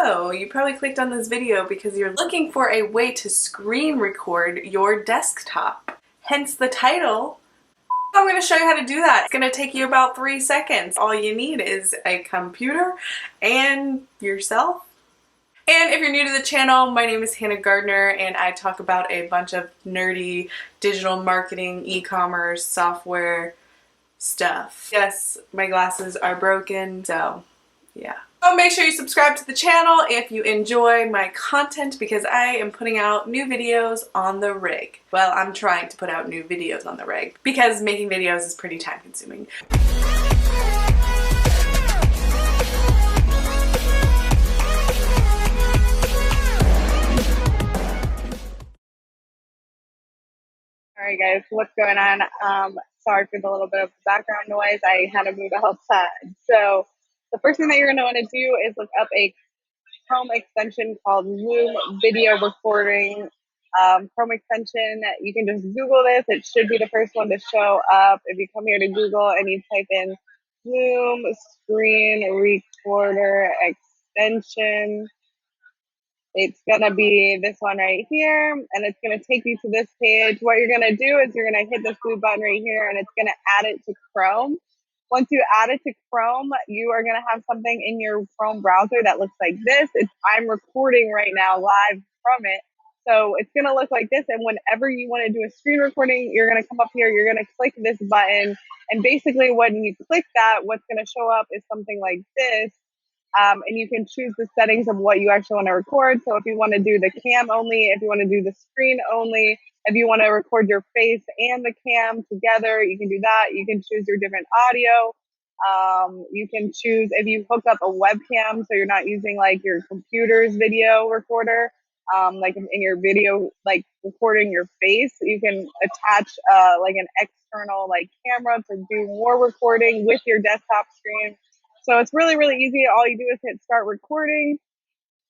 So, you probably clicked on this video because you're looking for a way to screen record your desktop. Hence the title. I'm going to show you how to do that. It's going to take you about 3 seconds. All you need is a computer and yourself. And if you're new to the channel, my name is Hannah Gardner and I talk about a bunch of nerdy digital marketing, e-commerce, software stuff. Yes, my glasses are broken, so yeah. So make sure you subscribe to the channel if you enjoy my content because I am putting out new videos on the rig. Well, I'm trying to put out new videos on the rig because making videos is pretty time consuming. Alright guys, what's going on? Sorry for the little bit of background noise. I had to move outside. So the first thing that you're going to want to do is look up a Chrome extension called Zoom Video Recording. Chrome extension, you can just Google this. It should be the first one to show up. If you come here to Google and you type in Zoom Screen Recorder Extension, it's going to be this one right here, and it's going to take you to this page. What you're going to do is you're going to hit this blue button right here, and it's going to add it to Chrome. Once you add it to Chrome, you are going to have something in your Chrome browser that looks like this. I'm recording right now live from it. So it's going to look like this, and whenever you want to do a screen recording, you're going to come up here, you're going to click this button, and basically when you click that, what's going to show up is something like this. And you can choose the settings of what you actually want to record. So if you want to do the cam only, if you want to do the screen only, if you want to record your face and the cam together, you can do that. You can choose your different audio. You can choose if you hook up a webcam, so you're not using like your computer's video recorder, like in your video, like recording your face, you can attach like an external like camera to do more recording with your desktop screen. So it's really, really easy. All you do is hit start recording,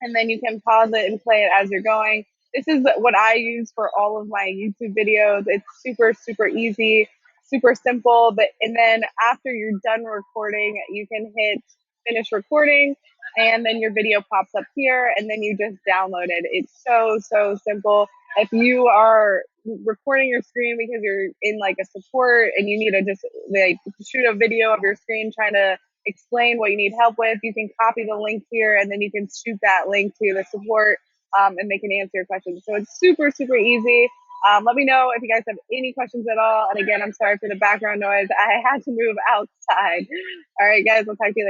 and then you can pause it and play it as you're going. This is what I use for all of my YouTube videos. It's super, super easy, super simple. And then after you're done recording, you can hit finish recording, and then your video pops up here, and then you just download it. It's so, so simple. If you are recording your screen because you're in like a support and you need to just like shoot a video of your screen trying to explain what you need help with, you can copy the link here and then you can shoot that link to the support and they can answer your questions. So it's super, super easy. Let me know if you guys have any questions at all. And again, I'm sorry for the background noise. I had to move outside. All right, guys, I'll talk to you later.